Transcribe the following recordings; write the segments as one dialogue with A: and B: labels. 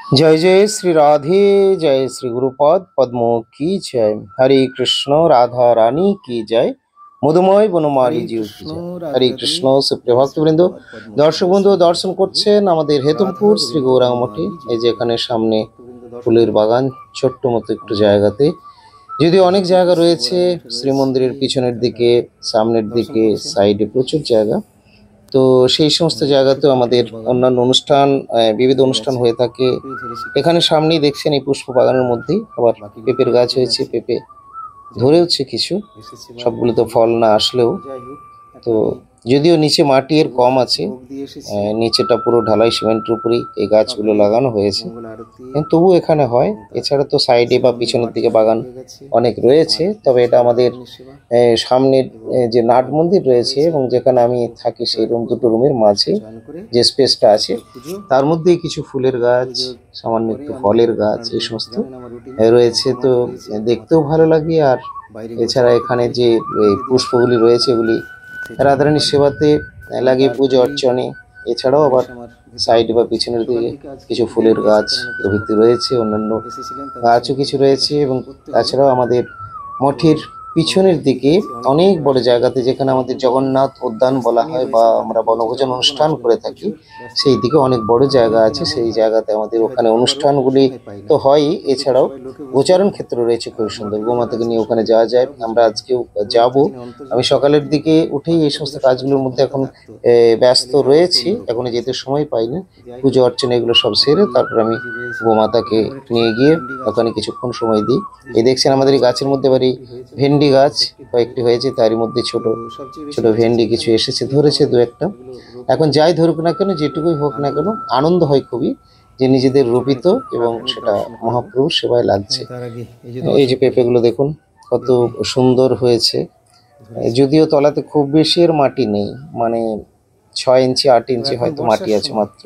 A: जय जय श्री राधे, जय श्री गुरुपद पद्म की जय। हरे कृष्ण राधा रानी की जय। মধুময় বনমালী জিউ কি জয়। হরে কৃষ্ণ। সুপ্রিয় ভক্তবৃন্দ, দর্শক বন্ধু দর্শন করছেন আমাদের হেতমপুর শ্রী গৌরাঙ্গ মঠে। এই যে এখানে সামনে ফুলের বাগান, ছোট্ট মতো একটু জায়গাতে, যদিও অনেক জায়গা রয়েছে শ্রীমন্দিরের পিছনের দিকে, সামনের দিকে, সাইডে প্রচুর জায়গা। তো সেই সমস্ত জায়গাতেও আমাদের অন্যান্য অনুষ্ঠান, বিবিধ অনুষ্ঠান হয়ে থাকে। এখানে সামনেই দেখছেন এই পুষ্প বাগানের মধ্যেই আবার পেঁপের গাছ হয়েছে, পেঁপে ধরেওছে কিছু, সবগুলো তো ফল না আসলেও। তো যদিও নিচে মাটি এর কম আছে, নিচেটা পুরো ঢালাই সিমেন্টের উপরেই এই গাছগুলো লাগানো হয়েছে, কিন্তু তবু এখানে হয়। এছাড়া তো সাইডে বা পিছনের দিকে বাগান অনেক রয়েছে, তবে এটা আমাদের সামনের যে নাট মন্দির রয়েছে এবং যেখানে আমি থাকি সেই দুটো রুমের মাঝে যে স্পেসটা আছে তার মধ্যেই কিছু ফুলের গাছ, সামান্য একটু ফলের গাছ, এই সমস্ত রয়েছে। তো দেখতেও ভালো লাগে। আর এছাড়া এখানে যে পুষ্পগুলি রয়েছে এগুলি রাধারানীর সেবাতে লাগে, পুজো অর্চনে। এছাড়াও আবার সাইড বা পিছনের দিকে কিছু ফুলের গাছ প্রভৃতি রয়েছে, অন্যান্য গাছও কিছু রয়েছে। এবং তাছাড়াও আমাদের মঠের পিছনের দিকে অনেক বড় জায়গাতে, যেখানে আমাদের জগন্নাথ উদ্যান বলা হয় বা আমরা বনভোজন অনুষ্ঠান করে থাকি, সেই দিকে অনেক বড় জায়গা আছে। সেই জায়গাতে আমাদের ওখানে অনুষ্ঠানগুলি তো হয়ই, এছাড়াও গোচারণ ক্ষেত্র রয়েছে খুব সুন্দর। গোমাতাকে নিয়ে ওখানে যাওয়া যায়, আমরা আজকেও যাব। আমি সকালের দিকে উঠেই এই সমস্ত কাজগুলোর মধ্যে এখন ব্যস্ত রয়েছি, এখনো যেতে সময় পাইনি। পুজো অর্চনা এগুলো সব সেরে তারপর আমি গোমাতাকে নিয়ে গিয়ে ওখানে কিছুক্ষণ সময় দিই। এই দেখছেন আমাদের এই গাছের মধ্যে এবার এই ভেন্ডি গাছ কয়েকটি হয়েছে, তারই মধ্যে ছোট ছোট ভেন্ডি কিছু এসেছে, ধরেছে দু একটা। এখন যাই ধরুক না কেন, যেটুকুই হোক না কেন, আনন্দ হয় খুবই যে নিজেদের রোপিত এবং সেটা মহাপ্রভুর সেবায় লাগছে। এই যে পেঁপেগুলো দেখুন কত সুন্দর হয়েছে, যদিও তলাতে খুব বেশি এর মাটি নেই, মানে 6 ইঞ্চি 8 ইঞ্চি হয়তো মাটি আছে মাত্র।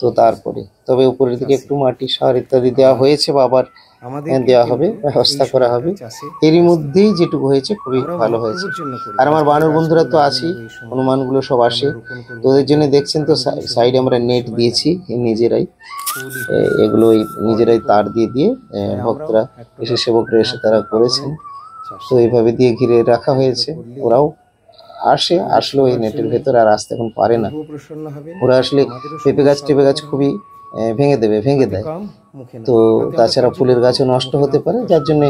A: তো তারপরে তবে উপরের দিকে একটু মাটি, সার ইত্যাদি দেওয়া হয়েছে বা আবার দেওয়া হবে, ব্যবস্থা করা হবে। এরই মধ্যেই যেটুকু হয়েছে খুবই ভালো হয়েছে। আর আমার বানর বন্ধুরা তো আসেই, হনুমানগুলো সব আসে, তো ওদের জন্য দেখছেন তো সাইডে আমরা নেট দিয়েছি নিজেরাই, এগুলো নিজেরাই তার দিয়ে দিয়ে ভক্তরা এসে, সেবকরা এসে তারা করেছেন। তো এইভাবে দিয়ে ঘিরে রাখা হয়েছে। ওরাও আসলেও এই নেটের ভেতর আর আসতে এখন পারে না। ওরা আসলে পেঁপে গাছ খুবই ভেঙে দেয়। তো তাছাড়া ফুলের গাছও নষ্ট হতে পারে, যার জন্য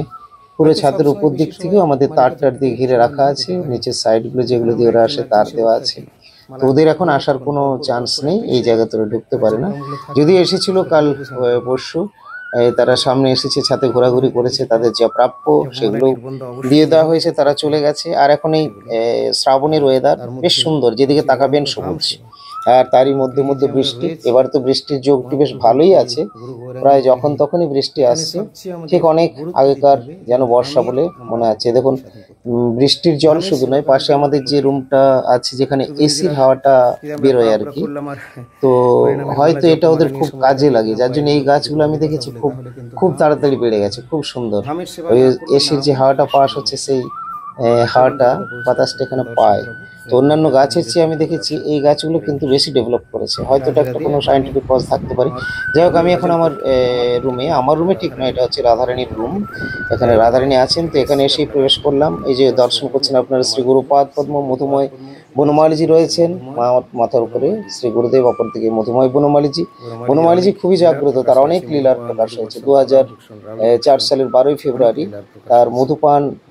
A: পুরো ছাদের উপর দিক থেকেও আমাদের তার দিয়ে ঘিরে রাখা আছে। নিচের সাইডগুলো যেগুলো দিয়ে ওরা আসে তার দেওয়া আছে। তো ওদের এখন আসার কোনো চান্স নেই, এই জায়গাতে ওরা ঢুকতে পারে না। যদি এসেছিল কাল পরশু, তারা সামনে এসেছে, ছাদে ঘোরাঘুরি করেছে, তাদের যা প্রাপ্য সেগুলো দিয়ে দেওয়া হয়েছে, তারা চলে গেছে। আর এখন এই শ্রাবণের ওয়েদার বেশ সুন্দর, যেদিকে তাকাবেন সবুজ। আর তারই মধ্যে মধ্যে বৃষ্টি, এবার তো বৃষ্টির যোগটি বেশ ভালোই আছে, প্রায় যখন তখনই বৃষ্টি আসছে, ঠিক অনেক আগেকার যেন বর্ষা বলে মনে আছে। দেখুন বৃষ্টির জল শুধু নয়, পাশে আমাদের যে রুমটা আছে যেখানে এসির হাওয়াটা বেরোয় আর কি, তো হয়তো এটা ওদের খুব কাজে লাগে, যার জন্য এই গাছগুলো আমি দেখেছি খুব খুব তাড়াতাড়ি বেড়ে গেছে, খুব সুন্দর। ওই এসির যে হাওয়াটা পাস হচ্ছে, সেই হাওয়াটা বাতাসটা এখানে পায়। তো অন্যান্য গাছের চেয়ে আমি দেখেছি এই গাছগুলো কিন্তু বেশি ডেভেলপ করেছে, হয়তো এটা একটা কোনো সায়েন্টিফিক কজ থাকতে পারে। যাই হোক, আমি এখন আমার রুমে ঠিক নয়, এটা হচ্ছে রাধারানীর রুম। এখানে রাধারানী আছেন, তো এখানে এসেই প্রবেশ করলাম। এই যে দর্শন করছেন আপনারা শ্রী গুরুপাদ পদ্ম মধুময় বনমালীজি রয়েছেন মাথার উপরে, শ্রী গুরুদেব, অপর দিকে মধুময় বনমালীজি খুবই জাগ্রত, তার অনেক লীলার প্রকাশ হয়েছে। 2004 সালের 12ই ফেব্রুয়ারি তার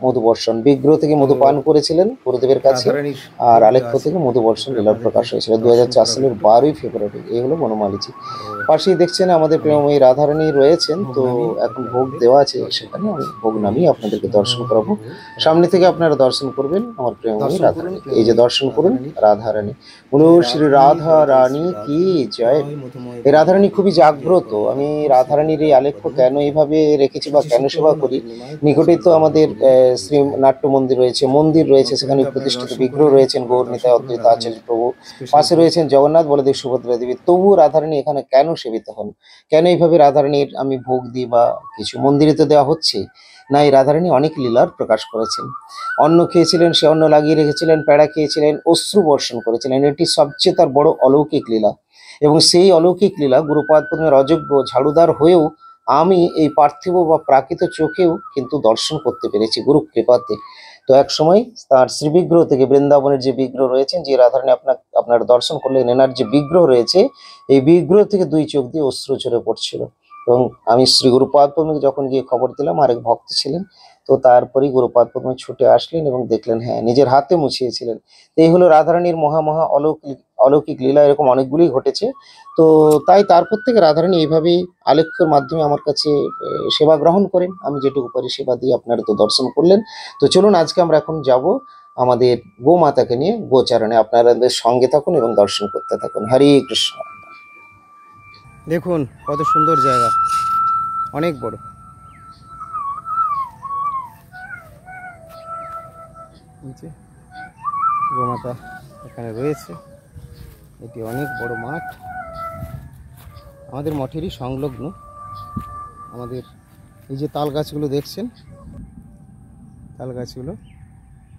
A: মধুবর্ষণ বিগ্রহ থেকে মধু পান করেছিলেন গুরুদেবের কাছে, আর আলেখ্য থেকে মধুবর্ষণ লীলার প্রকাশ হয়েছিল 2004 সালের 12ই ফেব্রুয়ারি। এই হলো বনমালীজি। পাশেই দেখছেন আমাদের প্রেমময়ী রাধারানী রয়েছেন, তো এখন ভোগ দেওয়া আছে, সেখানে আমি ভোগ নামিয়ে আপনাদেরকে দর্শন করাবো। সামনে থেকে আপনারা দর্শন করবেন আমার প্রেমময়ী রাধারানী। এই যে দর্শন করুন রাধারানী, বলো শ্রী রাধা রানী কি জয়। এই রাধারানী খুবই জাগ্রত। আমি রাধারানীর এই আলেখ্য কেন এইভাবে রেখেছি বা কেন সেবা করি, নিকটেই তো আমাদের শ্রী নাট্য মন্দির রয়েছে, সেখানে প্রতিষ্ঠিত বিগ্রহ রয়েছেন গৌর নিতাই অদ্বৈত আচার্য প্রভু, পাশে রয়েছেন জগন্নাথ বলদেব সুভদ্রা দেবী। তবুও রাধারানী এখানে কেন সেবিত হন, কেন এইভাবে রাধারানীর আমি ভোগ দিই বা কিছু? মন্দিরে তো দেওয়া হচ্ছে না, এই রাধারানী অনেক লীলার প্রকাশ করেছেন। অন্ন খেয়েছিলেন, সে অন্ন লাগিয়ে রেখেছিলেন, পেড়া খেয়েছিলেন, অশ্রু বর্ষণ করেছিলেন, এটি সবচেয়ে তার বড় অলৌকিক লীলা। এবং সেই অলৌকিক লীলা গুরুপাদ পদ্মের অযোগ্য ঝাড়ুদার হয়েও আমি এই পার্থিব বা প্রাকৃত চোখেও কিন্তু দর্শন করতে পেরেছি গুরু কৃপাতে। তো এক সময় তার শ্রীবিগ্রহ থেকে, বৃন্দাবনের যে বিগ্রহ রয়েছেন, যে রাধারানী আপনার দর্শন করলেন, এনার যে বিগ্রহ রয়েছে, এই বিগ্রহ থেকে দুই চোখ দিয়ে অশ্রু ঝরে পড়ছিল। এবং আমি শ্রী গুরুপাদ পদ্মকে যখন গিয়ে খবর দিলাম, আরেক ভক্ত ছিলেন, তো তারপরেই গুরুপাদ পদ্ম ছুটে আসলেন এবং দেখলেন, হ্যাঁ, নিজের হাতে মুছিয়েছিলেন। তো এই হলো রাধারানীর মহা অলৌকিক অলৌকিক লীলা। এরকম অনেকগুলি ঘটেছে। তো তাই তারপর থেকে রাধারানী এইভাবেই আলেখ্যের মাধ্যমে আমার কাছে সেবা গ্রহণ করেন। আমি যেটুকু পারি সেবা দিয়ে আপনারা তো দর্শন করলেন। তো চলুন আজকে আমরা এখন যাব আমাদের গোমাতাকে নিয়ে গোচারণে। আপনাদের সঙ্গে থাকুন এবং দর্শন করতে থাকুন। হরে কৃষ্ণ। দেখুন কত সুন্দর জায়গা, অনেক বড়। গোমাতা এখানে রয়েছে। এটি অনেক বড় মাঠ, আমাদের মঠেরই সংলগ্ন। আমাদের এই যে তাল গাছগুলো দেখছেন, তাল গাছগুলো,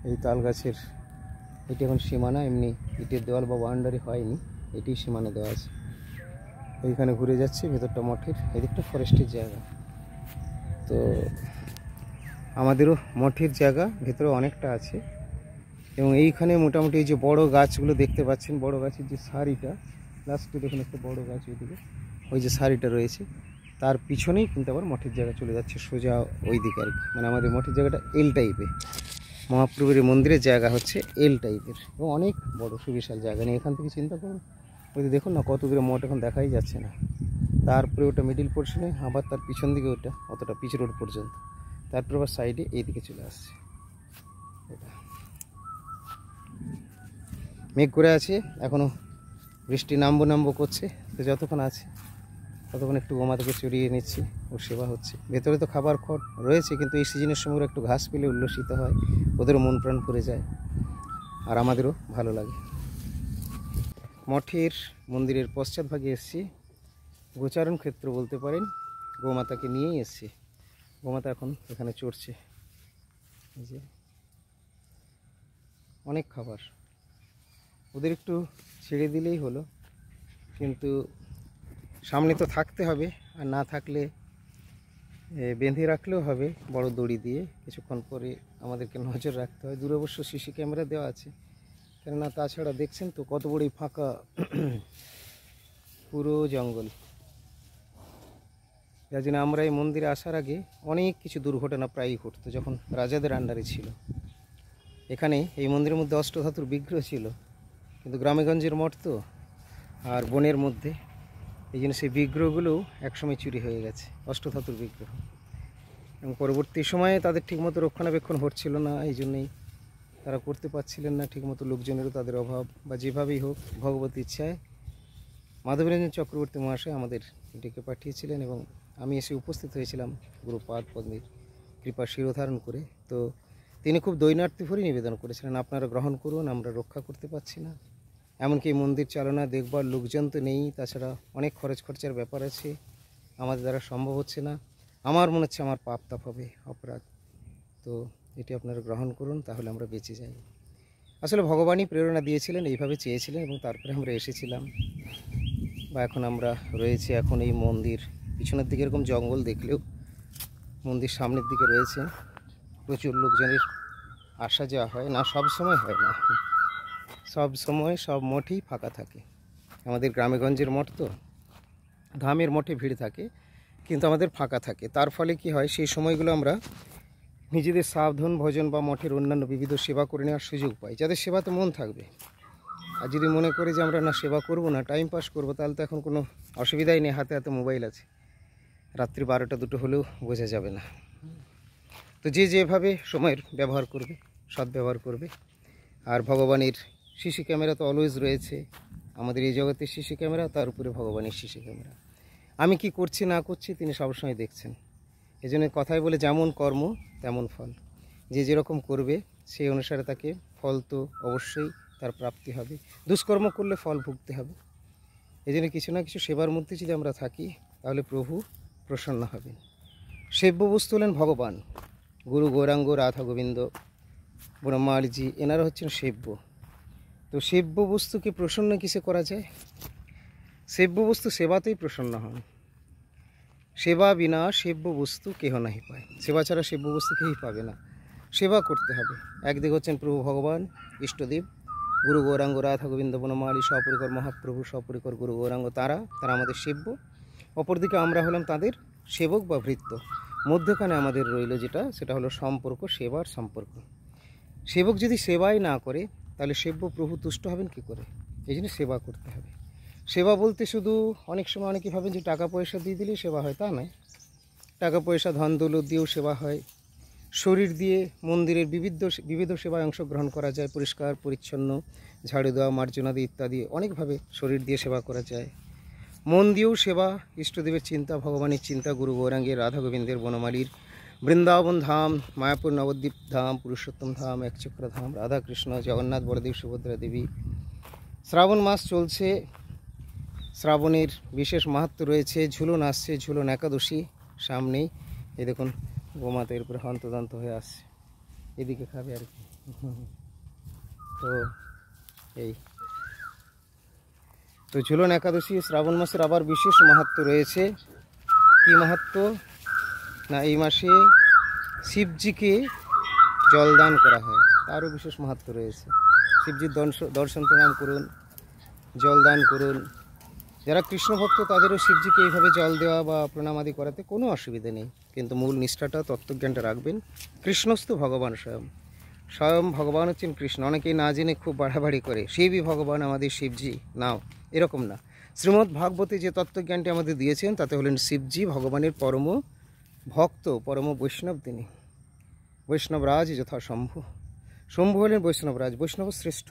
A: এই তাল গাছের এটি এখন সীমানা, এমনি ইটের দেওয়াল বা বাউন্ডারি হয়নি, এটি সীমানা দেওয়া আছে। এইখানে ঘুরে যাচ্ছে ভেতরটা মঠের, এদিকটা ফরেস্টের জায়গা। তো আমাদেরও মঠের জায়গা ভেতরে অনেকটা আছে। এবং এইখানে মোটামুটি এই যে বড় গাছগুলো দেখতে পাচ্ছেন, বড় গাছের যে সারিটা, লাস্টে দেখুন একটা বড় গাছ, ওইদিকে ওই যে সারিটা রয়েছে, তার পিছনেই কিন্তু আবার মঠের জায়গা চলে যাচ্ছে সোজা ওই দিকে আর কি। মানে আমাদের মঠের জায়গাটা এল টাইপের, মহাপ্রভুর মন্দিরের জায়গা হচ্ছে এল টাইপের এবং অনেক বড় সুবিশাল জায়গা নিয়ে। এখান থেকে চিন্তা করুন, ওই দেখুন না কত দূরে মঠ এখন দেখাই যাচ্ছে না। তারপরে ওটা মিডিল পোর্শনে, আবার তার পিছন দিকে ওটা অতটা পিচ রোড পর্যন্ত, তারপরে আবার সাইডে এইদিকে চলে আসছে। এটা মেঘ করে আছে, এখনও বৃষ্টি নামবো করছে। তো যতক্ষণ আছে ততক্ষণ একটু গোমাতাকে চড়িয়ে নিচ্ছি, ওর সেবা হচ্ছে। ভেতরে তো খাবার খড় রয়েছে, কিন্তু এই সিজনের সময় একটু ঘাস পেলে উল্লসিত হয়, ওদেরও মন প্রাণ ভরে যায়, আর আমাদেরও ভালো লাগে। মঠের মন্দিরের পশ্চাৎভাগে এসছি, গোচারণ ক্ষেত্র বলতে পারেন। গোমাতাকে নিয়েই এসছি। গোমাতা এখন এখানে চড়ছে। এই যে অনেক খাবার, ওদের একটু ছেড়ে দিলেই হলো, কিন্তু সামনে তো থাকতে হবে, আর না থাকলে বেঁধে রাখলেও হবে বড় দড়ি দিয়ে। কিছুক্ষণ পরে আমাদেরকে নজর রাখতে হয়। দূরে অবশ্য সিসি ক্যামেরা দেওয়া আছে, কেননা তাছাড়া দেখছেন তো কত বড়ই ফাঁকা পুরো জঙ্গল। যার জন্য আমরা এই মন্দিরে আসার আগে অনেক কিছু দুর্ঘটনা প্রায়ই ঘটতো যখন রাজাদের আন্ডারে ছিল। এখানে এই মন্দিরের মধ্যে অষ্টধাতুর বিগ্রহ ছিল, কিন্তু গ্রামেগঞ্জের মঠ তো আর বনের মধ্যে, এই জন্য সেই বিগ্রহগুলোও একসময় চুরি হয়ে গেছে, অষ্টধাতুর বিগ্রহ। এবং পরবর্তী সময়ে তাদের ঠিকমতো রক্ষণাবেক্ষণ হচ্ছিল না, এই জন্যেই তারা করতে পারছিলেন না ঠিকমতো, লোকজনেরও তাদের অভাব, বা যেভাবেই হোক ভগবত ইচ্ছায় মাধবরঞ্জন চক্রবর্তী মহাশয় আমাদের ডেকে পাঠিয়েছিলেন এবং আমি এসে উপস্থিত হয়েছিলাম গুরুপাদ পদ্মের কৃপা শিরোধারণ করে। তো তিনি খুব দৈনার্থী ভরে নিবেদন করেছিলেন, আপনারা গ্রহণ করুন, আমরা রক্ষা করতে পারছি না। এমনকি এই মন্দির চালনা দেখবার লোকজন তো নেই, তাছাড়া অনেক খরচার ব্যাপার আছে, আমাদের দ্বারা সম্ভব হচ্ছে না। আমার মনে হচ্ছে আমার পাপ তাপ হবে, অপরাধ, তো এটি আপনারা গ্রহণ করুন, তাহলে আমরা বেঁচে যাই। আসলে ভগবানই প্রেরণা দিয়েছিলেন, এইভাবে চেয়েছিলেন, এবং তারপরে আমরা এসেছিলাম, বা এখন আমরা রয়েছি। এখন এই মন্দির পিছনের দিকে এরকম জঙ্গল দেখলেও মন্দির সামনের দিকে রয়েছে, প্রচুর লোকজনের আসা যাওয়া হয় না, সব সময় হয় না, সব সময় সব মঠই ফাঁকা থাকে। আমাদের গ্রামেগঞ্জের মঠ তো, ধামের মঠে ভিড় থাকে, কিন্তু আমাদের ফাঁকা থাকে। তার ফলে কি হয়, সেই সময়গুলো আমরা নিজেদের সাধন ভজন বা মঠের অন্যান্য বিবিধ সেবা করে নেওয়ার সুযোগ পাই, যাদের সেবাতে মন থাকবে। আর যদি মনে করে যে আমরা না সেবা করব না, টাইম পাস করবো, তাহলে তো এখন কোনো অসুবিধাই নেই, হাতে হাতে মোবাইল আছে, রাত্রি 12টা 2টো হলেও বোঝা যাবে না। তো যে যেভাবে সময়ের ব্যবহার করবে, সদ্ব্যবহার করবে। আর ভগবানের সিসি ক্যামেরা তো অলওয়েজ রয়েছে, আমাদের এই জগতের সিসি ক্যামেরা, তার উপরে ভগবানের সিসি ক্যামেরা। আমি কি করছি না করছি তিনি সবসময় দেখছেন। এই জন্য কথায় বলে, যেমন কর্ম তেমন ফল। যে যেরকম করবে সেই অনুসারে তাকে ফল তো অবশ্যই তার প্রাপ্তি হবে। দুষ্কর্ম করলে ফল ভুগতে হবে। এই জন্য কিছু না কিছু সেবার মধ্যে যদি আমরা থাকি, তাহলে প্রভু প্রসন্ন হবেন। সেব্য বস্তু হলেন ভগবান, গুরু গৌরাঙ্গ, রাধা গোবিন্দ, ব্রহ্মাজি, এনারা হচ্ছেন সেব্য। তো সেব্য বস্তুকে প্রসন্ন কিসে করা যায়? সেব্য বস্তু সেবাতেই প্রসন্ন হন। সেবা বিনা সেব্য বস্তু কেহ নাহি পায়। সেবা ছাড়া সেব্য বস্তু কেউই পাবে না। সেবা করতে হবে। একদিকে হচ্ছেন প্রভু ভগবান ইষ্টদেব, গুরু গৌরাঙ্গ, রাধা গোবিন্দ বনমালী, সপরিকর মহাপ্রভু, সপরিকর গুরু গৌরাঙ্গ, তারা আমাদের সেব্য। অপরদিকে আমরা হলাম তাদের সেবক বা ভৃত্য। মধ্যখানে আমাদের রইল যেটা, সেটা হলো সম্পর্ক, সেবার সম্পর্ক। সেবক যদি সেবাই না করে তাহলে সেব্য প্রভু তুষ্ট হবেন কি করে? এই জন্য সেবা করতে হবে। সেবা বলতে শুধু অনেক সময় অনেকে ভাবেন যে টাকা পয়সা দিয়ে দিলেই সেবা হয়, তা নয়। টাকা পয়সা ধন দৌলত দিয়েও সেবা হয়। শরীর দিয়ে মন্দিরের বিবিধ সেবায় অংশগ্রহণ করা যায়। পরিষ্কার পরিচ্ছন্ন, ঝাড়ু দেওয়া, মার্জনাদি ইত্যাদি অনেকভাবে শরীর দিয়ে সেবা করা যায়। মন দিয়েও সেবা, ইষ্টদেবের চিন্তা, ভগবানের চিন্তা, গুরু গৌরাঙ্গের, রাধা গোবিন্দের, বনমালীর, বৃন্দাবন ধাম, মায়াপুর নবদ্বীপ ধাম, পুরুষোত্তম ধাম, একচক্র ধাম, রাধাকৃষ্ণ, জগন্নাথ, বলদেব, সুভদ্রা দেবী। শ্রাবণ মাস চলছে, শ্রাবণের বিশেষ মাহাত্ম্য রয়েছে। ঝুলন আসছে, ঝুলন একাদশী সামনেই। এই দেখুন গোমাতা এর উপরে হন্তদন্ত হয়ে আসছে, এদিকে খাবে আর কি। তো তো ঝুলন একাদশী শ্রাবণ মাসের আবার বিশেষ মাহাত্ম্য রয়েছে। কি মাহাত্ম্য না, এই মাসে শিবজিকে জলদান করা হয়, তারও বিশেষ মাহাত্ম্য রয়েছে। শিবজির দর্শন প্রণাম করুন, জলদান করুন। যারা কৃষ্ণ ভক্ত তাদেরও শিবজিকে এইভাবে জল দেওয়া বা প্রণাম আদি করাতে কোনো অসুবিধা নেই, কিন্তু মূল নিষ্ঠাটা, তত্ত্বজ্ঞানটা রাখবেন। কৃষ্ণস্তু ভগবান স্বয়ং ভগবান হচ্ছেন কৃষ্ণ। অনেকেই না জেনে খুব বাড়াবাড়ি করে শিবই ভগবান, আমাদের শিবজি নাও, এরকম না। শ্রীমদ্ ভাগবতে যে তত্ত্বজ্ঞানটি আমাদের দিয়েছেন তাতে হলেন শিবজি ভগবানের পরম ভক্ত, পরম বৈষ্ণব তিনি। বৈষ্ণবরাজ যথা শম্ভু, শম্ভু হলেন বৈষ্ণবরাজ, বৈষ্ণব শ্রেষ্ঠ।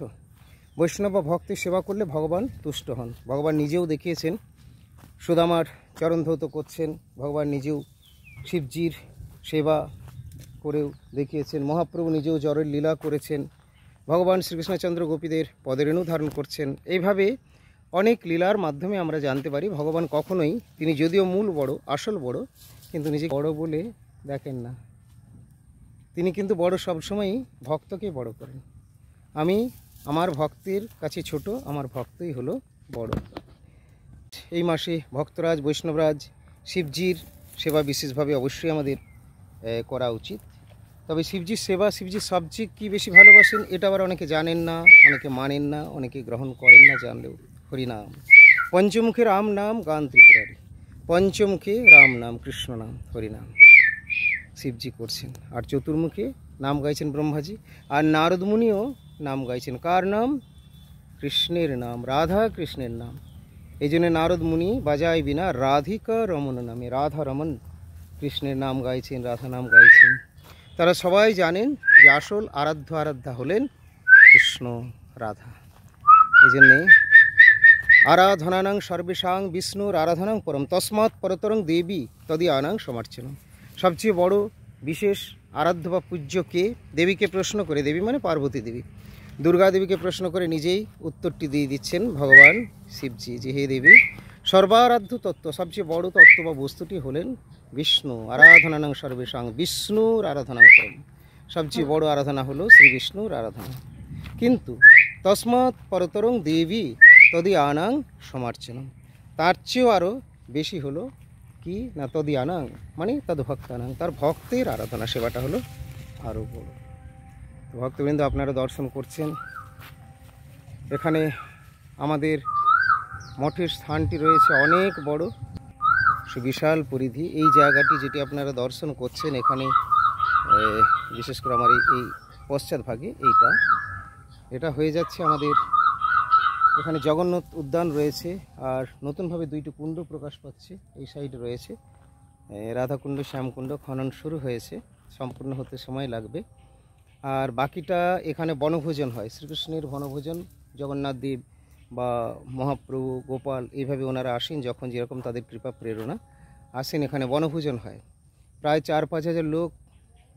A: বৈষ্ণব বা ভক্তের সেবা করলে ভগবান তুষ্ট হন। ভগবান নিজেও দেখিয়েছেন, সুদামার চরণ ধৌত করছেন, ভগবান নিজেও শিবজির সেবা করেও দেখিয়েছেন। মহাপ্রভু নিজেও জ্বরের লীলা করেছেন। ভগবান শ্রীকৃষ্ণচন্দ্র গোপীদের পদরেণু ধারণ করছেন। এইভাবে অনেক লীলার মাধ্যমে আমরা জানতে পারি ভগবান কখনোই, তিনি যদিও মূল বড়, আসল বড়, কিন্তু নিজে বড় বলে দেখেন না। তিনি কিন্তু বড় সবসময়ই ভক্তকে বড় করেন। আমি আমার ভক্তের কাছে ছোট, আমার ভক্তই হলো বড়। এই মাসে ভক্তরাজ, বৈষ্ণবরাজ, শিবজির সেবা বিশেষভাবে অবশ্যই আমাদের করা উচিত। তবে শিবজির সেবা, শিবজির সাবজেক্ট কি বেশি ভালোবাসেন এটা আবার অনেকে জানেন না, অনেকে মানেন না, অনেকে গ্রহণ করেন না জানলেও। হরিনাম, পঞ্চমুখে রাম নাম গান ত্রিপুরারি, পঞ্চমুখে রাম নাম, কৃষ্ণ নাম, হরিনাম শিবজি করছেন। আর চতুর্মুখে নাম গাইছেন ব্রহ্মাজি। আর নারদ মুনিও নাম গাইছেন। কার নাম? কৃষ্ণের নাম, রাধা কৃষ্ণের নাম। এই জন্য নারদ মুনি বাজায় বিনা রাধিকা রমন নামে, রাধা রমন কৃষ্ণের নাম গাইছেন, রাধা নাম গাইছেন। তারা সবাই জানেন যে আসল আরাধ্যা হলেন কৃষ্ণ, রাধা। এই জন্যে আরাধনানাং সর্বেশাং বিষ্ণুর আরাধনাং পরম, তস্মাৎ পরতরং দেবী তদীয়ানাং সমার্চনম। সবচেয়ে বড় বিশেষ আরাধ্য বা পূজ্য কে? দেবীকে প্রশ্ন করে, দেবী মানে পার্বতী দেবী, দুর্গা দেবীকে প্রশ্ন করে নিজেই উত্তরটি দিয়ে দিচ্ছেন ভগবান শিবজি, যে হে দেবী, সর্বারাধ্য তত্ত্ব, সবচেয়ে বড় তত্ত্ব বা বস্তুটি হলেন বিষ্ণু। আরাধনানাং সর্বেশাং বিষ্ণুর আরাধনাং পরম, সবচেয়ে বড় আরাধনা হলো শ্রী বিষ্ণুর আরাধনা। কিন্তু তস্মাৎ পরতরং দেবী তদীয়ানাং সমার্চনম, তার চেয়েও আরও বেশি হলো কি না, তদীয়ানাং মানে তদ্ভক্তানাং, তার ভক্তের আরাধনা সেবাটা হলো আরও বড়। ভক্তবৃন্দ আপনারা দর্শন করছেন, এখানে আমাদের মঠের স্থানটি রয়েছে অনেক বড়, সুবিশাল পরিধি। এই জায়গাটি যেটি আপনারা দর্শন করছেন, এখানে বিশেষ করে আমার এই পশ্চাৎ ভাগে এটা হয়ে যাচ্ছে আমাদের, এখানে জগন্নাথ উদ্যান রয়েছে। আর নতুনভাবে দুইটি কুণ্ড প্রকাশ পাচ্ছে, এই সাইডে রয়েছে রাধাকুণ্ড, শ্যামকুণ্ড, খনন শুরু হয়েছে, সম্পূর্ণ হতে সময় লাগবে। আর বাকিটা এখানে বনভোজন হয়, শ্রীকৃষ্ণের বনভোজন, জগন্নাথ দেব বা মহাপ্রভু, গোপাল, এইভাবে ওনারা আসেন যখন যেরকম তাদের কৃপা প্রেরণা আসেন, এখানে বনভোজন হয়। প্রায় 4-5 হাজার লোক,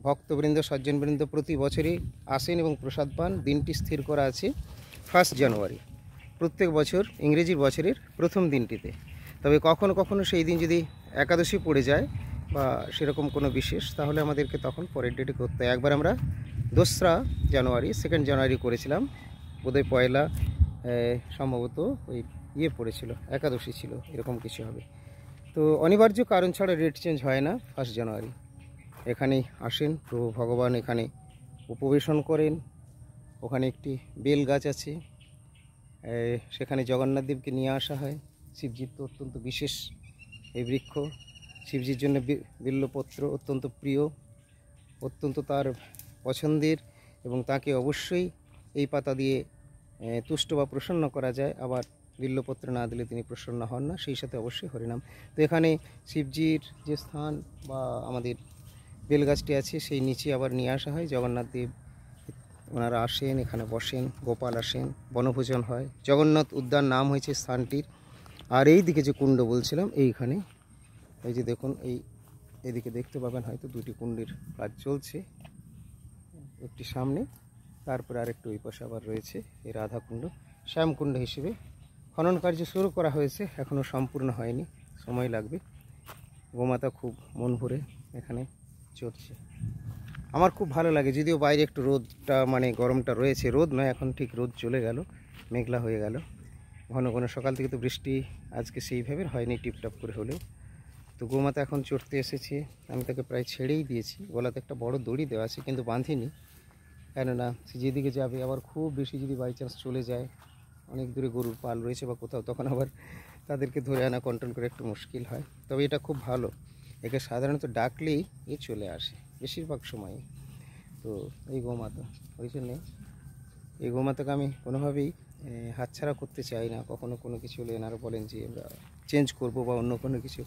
A: ভক্তবৃন্দ, সজ্জনবৃন্দ প্রতি বছরই আসেন এবং প্রসাদ পান। দিনটি স্থির করা আছে 1 জানুয়ারি, প্রত্যেক বছর ইংরেজির বছরের প্রথম দিনটিতে। তবে কখনো কখনো সেই দিন যদি একাদশী পড়ে যায় বা সেরকম কোনো বিশেষ, তাহলে আমাদেরকে তখন পরের ডেটে করতে হয়। একবার আমরা 2রা জানুয়ারি, 2nd জানুয়ারি করেছিলাম, বোধহয় পয়লা সম্ভবত ওই ইয়ে পড়েছিল, একাদশী ছিল, এরকম কিছু হবে। তো অনিবার্য কারণ ছাড়া রেট চেঞ্জ হয় না 1 জানুয়ারি। এখানেই আসেন প্রভু ভগবান, এখানে উপবেশন করেন। ওখানে একটি বেল গাছ আছে, সেখানে জগন্নাথ দেবকে নিয়ে আসা হয়। শিবজির তো অত্যন্ত বিশেষ এই বৃক্ষ, শিবজির জন্য বিল্বপত্র অত্যন্ত প্রিয়, অত্যন্ত তার পছন্দের, এবং তাকে অবশ্যই এই পাতা দিয়ে তুষ্ট বা প্রসন্ন করা যায়। আবার বিল্বপত্র না দিলে তিনি প্রসন্ন হন না, সেই সাথে অবশ্যই হরিনাম। তো এখানে শিবজির যে স্থান বা আমাদের বেলগাছটি আছে, সেই নিচে আবার নিয়ে আসা হয়। জগন্নাথ দেব ওনারা আসেন, এখানে বসেন, গোপাল আসেন, বনভোজন হয়। জগন্নাথ উদ্যান নাম হয়েছে স্থানটির। আর এই দিকে যে কুণ্ড বলছিলাম, এইখানে এই যে দেখুন, এইদিকে দেখতে পাবেন হয়তো 2টি কুণ্ডের কাজ চলছে, একটি সামনে, তারপরে আরেকটু ওই পাশে আবার রয়েছে এই রাধাকুণ্ড, শ্যামকুণ্ড হিসেবে খনন কার্য শুরু করা হয়েছে, এখনও সম্পূর্ণ হয়নি, সময় লাগবে। গোমাতা খুব মন ভরে এখানে চড়ছে। আমার খুব ভালো লাগে, যদিও বাইরে একটু রোদটা মানে গরমটা রয়েছে, রোদ নয় এখন, ঠিক রোদ চলে গেল, মেঘলা হয়ে গেল ঘন ঘন। সকাল থেকে তো বৃষ্টি আজকে সেইভাবে হয়নি, টিপটাপ করে হলেও। তো গোমাতা এখন চড়তে এসেছে, আমি তাকে প্রায় ছেড়েই দিয়েছি। গলাতে একটা বড় দড়ি দেওয়া আছে, কিন্তু বাঁধিনি, কেননা সে যেদিকে যাবে, আবার খুব বেশি যদি বাই চান্স চলে যায়, অনেক দূরে গরুর পাল রয়েছে বা কোথাও, তখন আবার তাদেরকে ধরে আনা কন্ট্রোল করে একটু মুশকিল হয়। তবে এটা খুব ভালো, একে সাধারণত ডাকলেই এ চলে আসে বেশিরভাগ সময়ে। তো এই গোমাতা, ওই জন্যে এই গোমাতাকে আমি কোনোভাবেই হাতছাড়া করতে চাই না। কখনো কোনো কিছু হলে এনারা বলেন যে আমরা চেঞ্জ করব বা অন্য কোনো কিছু,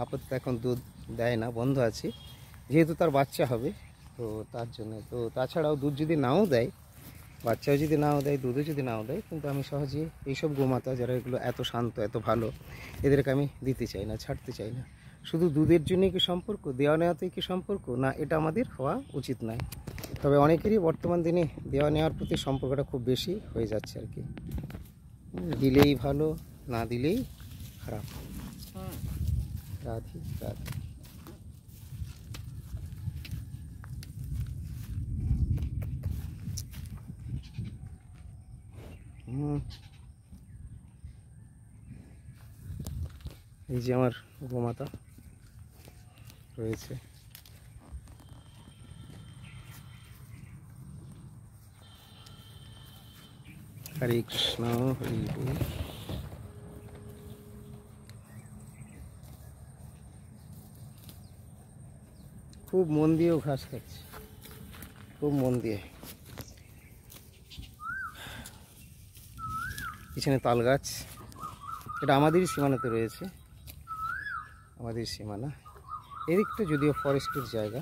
A: আপাতত এখন দুধ দেয় না, বন্ধ আছে, যেহেতু তার বাচ্চা হবে, তো তার জন্য। তো তাছাড়াও দুধ যদি নাও দেয়, বাচ্চাও যদি নাও দেয়, দুধও যদি নাও দেয়, কিন্তু আমি সহজে এইসব গোমাতা যারা এগুলো এত শান্ত, এত ভালো, এদেরকে আমি দিতে চাই না, ছাড়তে চাই না। শুধু দুধের জন্যই কি সম্পর্ক, দেওয়া নেওয়াতেই কি সম্পর্ক, না, এটা আমাদের হওয়া উচিত নয়। তবে অনেকেরই বর্তমান দিনে দেওয়া নেওয়ার প্রতি সম্পর্কটা খুব বেশি হয়ে যাচ্ছে আর কি। দিলেই ভালো, না দিলেই খারাপ। রাধে রাধে। এই যে আমার গোমাতা রয়েছে। হরে কৃষ্ণ, হরি বল। খুব মন দিয়েও ঘাস খাচ্ছে, খুব মন দিয়ে। পিছনে তাল গাছ, এটা আমাদেরই সীমানাতে রয়েছে, আমাদের সীমানা। এদিকটা যদিও ফরেস্টের জায়গা,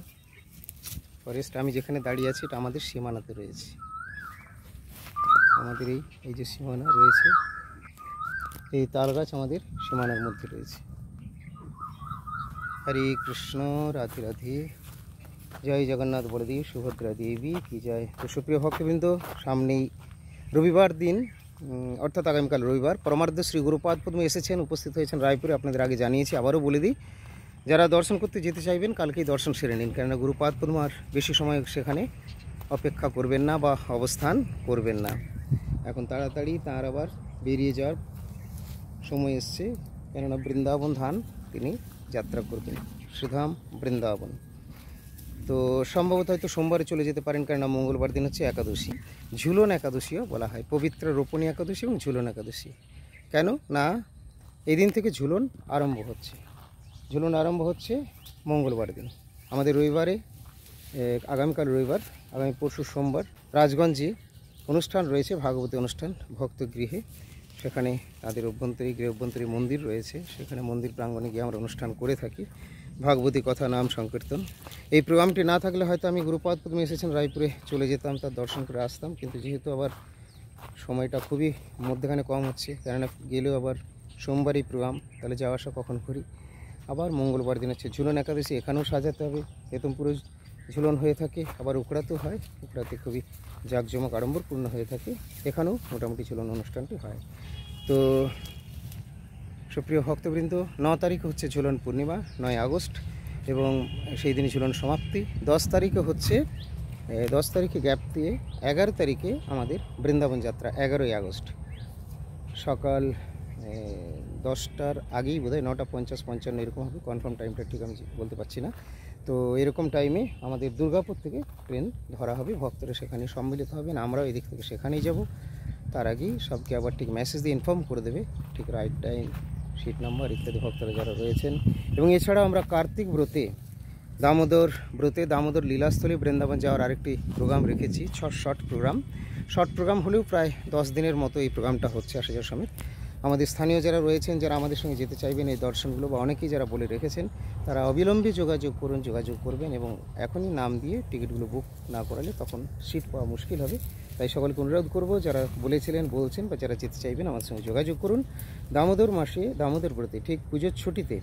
A: ফরেস্ট, আমি যেখানে দাঁড়িয়ে আছি এটা আমাদের সীমানাতে রয়েছে। আমাদের এই যে সীমানা রয়েছে, এই তাল গাছ আমাদের সীমানার মধ্যে রয়েছে। হরে কৃষ্ণ, রাধে রাধে। জয় জগন্নাথ বলদেব সুভদ্রা দেবী কি জয়। তো সুপ্রিয় ভক্তবৃন্দ, সামনেই রবিবার দিন, অর্থাৎ আগামীকাল রবিবার, পরমার্থ শ্রী গুরুপাদ পদ্ম এসেছেন, উপস্থিত হয়েছেন রায়পুরে। আপনাদের আগে জানিয়েছি, আবারও বলে দিই, যারা দর্শন করতে যেতে চাইবেন কালকেই দর্শন সেরে নিন, কেননা গুরুপাদ পদ্ম আর বেশি সময় সেখানে অপেক্ষা করবেন না বা অবস্থান করবেন না। এখন তাড়াতাড়ি তাঁর আবার বেরিয়ে যাওয়ার সময় এসছে, কেননা বৃন্দাবন ধাম তিনি যাত্রা করবেন, শ্রীধাম বৃন্দাবন। তো সম্ভবত হয়তো সোমবারে চলে যেতে পারেন, কেননা মঙ্গলবার দিন হচ্ছে একাদশী, ঝুলন একাদশীও বলা হয়, পবিত্র রোপণী একাদশী এবং ঝুলন একাদশী। কেন না, এই দিন থেকে ঝুলন আরম্ভ হচ্ছে, ঝুলন আরম্ভ হচ্ছে মঙ্গলবার দিন। আমাদের রবিবারে, আগামীকাল রবিবার, আগামী পরশু সোমবার রাজগঞ্জে অনুষ্ঠান রয়েছে, ভাগবতী অনুষ্ঠান ভক্তগৃহে। সেখানে তাদের গৃহ অভ্যন্তরী মন্দির রয়েছে, সেখানে মন্দির প্রাঙ্গণে গিয়ে আমরা অনুষ্ঠান করে থাকি, ভাগবতী কথা, নাম সংকীর্তন। এই প্রোগ্রামটি না থাকলে হয়তো আমি গুরুপাদ পদ্মে এসেছেন রায়পুরে চলে যেতাম, তার দর্শন করে আসতাম, কিন্তু যেহেতু আবার সময়টা খুবই মধ্যখানে কম হচ্ছে, কেননা গেলেও আবার সোমবারই প্রোগ্রাম, তাহলে যাওয়া আসা কখন করি। আবার মঙ্গলবার দিন হচ্ছে ঝুলন একাদশী, এখানেও সাজাতে হবে, হেতমপুরে ঝুলন হয়ে থাকে, আবার উকড়াতেও হয়, উকড়াতে খুবই জাঁকজমক আড়ম্বরপূর্ণ হয়ে থাকে, এখানেও মোটামুটি ঝুলন অনুষ্ঠানটি হয়। তো সুপ্রিয় ভক্তবৃন্দ, 9 তারিখ হচ্ছে ঝুলন পূর্ণিমা, 9 আগস্ট, এবং সেই দিনই ঝুলন সমাপ্তি। 10 তারিখে হচ্ছে, 10 তারিখে গ্যাপ দিয়ে 11 তারিখে আমাদের বৃন্দাবন যাত্রা, 11ই আগস্ট সকাল 10টার আগেই বোধহয় 9:50-55 এরকম হবে, কনফার্ম টাইমটা ঠিক আমি বলতে পারছি না। তো এরকম টাইমে আমাদের দুর্গাপুর থেকে ট্রেন ধরা হবে, ভক্তরা সেখানে সম্মিলিত হবেন, আমরাও এদিক থেকে সেখানেই যাব। তার আগেই সবকে আবার ঠিক মেসেজ দিয়ে ইনফর্ম করে দেবে ঠিক রাইট টাইম, সিট নাম্বার ইত্যাদি ভক্তরা যারা রয়েছেন। এবং এছাড়াও আমরা কার্তিক ব্রতে দামোদর লীলাস্থলী বৃন্দাবন যাওয়ার আরেকটি প্রোগ্রাম রেখেছি, শর্ট প্রোগ্রাম হলেও প্রায় 10 দিনের মতো এই প্রোগ্রামটা হচ্ছে আসা যাওয়ার সমেত। আমাদের স্থানীয় যারা রয়েছেন, যারা আমাদের সঙ্গে যেতে চাইবেন এই দর্শনগুলো, বা অনেকেই যারা বলে রেখেছেন, তারা অবিলম্বে যোগাযোগ করবেন এবং এখনই নাম দিয়ে টিকিটগুলো বুক না করালে তখন সিট পাওয়া মুশকিল হবে। তাই সকলকে অনুরোধ করব, যারা বলছেন বা যারা যেতে চাইবেন আমার সঙ্গে যোগাযোগ করুন। দামোদর ব্রতে ঠিক পুজোর ছুটিতে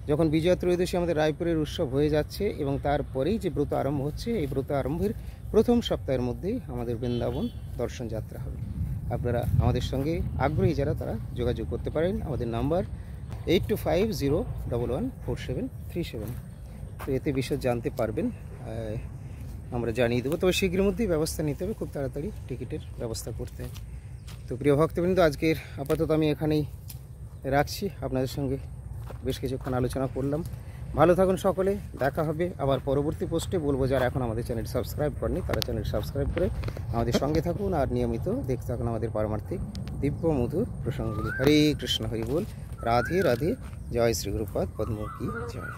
A: যখন বিজয়া ত্রয়োদশী আমাদের রায়পুরের উৎসব হয়ে যাচ্ছে এবং তারপরেই যে ব্রত আরম্ভ হচ্ছে, এই ব্রত আরম্ভের প্রথম সপ্তাহের মধ্যেই আমাদের বৃন্দাবন দর্শন যাত্রা হবে। আপনারা আমাদের সঙ্গে আগ্রহী যারা, তারা যোগাযোগ করতে পারেন। আমাদের নাম্বার 8250114737। তো এতে বিশদ জানতে পারবেন, আমরা জানিয়ে দেবো। তবে শীঘ্রের মধ্যেই ব্যবস্থা নিতে হবে, খুব তাড়াতাড়ি টিকিটের ব্যবস্থা করতে হবে। তো প্রিয় ভক্তবৃন্দ, আজকের আপাতত আমি এখানেই রাখছি। আপনাদের সঙ্গে বেশ কিছুক্ষণ আলোচনা করলাম। ভালো থাকুন সকলে, দেখা হবে আবার পরবর্তী পোস্টে। বলবো যারা এখন আমাদের চ্যানেল সাবস্ক্রাইব করেনি, তারা চ্যানেল সাবস্ক্রাইব করে আমাদের সঙ্গে থাকুন আর নিয়মিত দেখতে থাকুন আমাদের পারমার্থিক দিব্য মধুর প্রসঙ্গগুলি। হরে কৃষ্ণ, হরি বল, রাধে রাধে, জয় শ্রী গুরুপাদ পদ্ম কি জয়।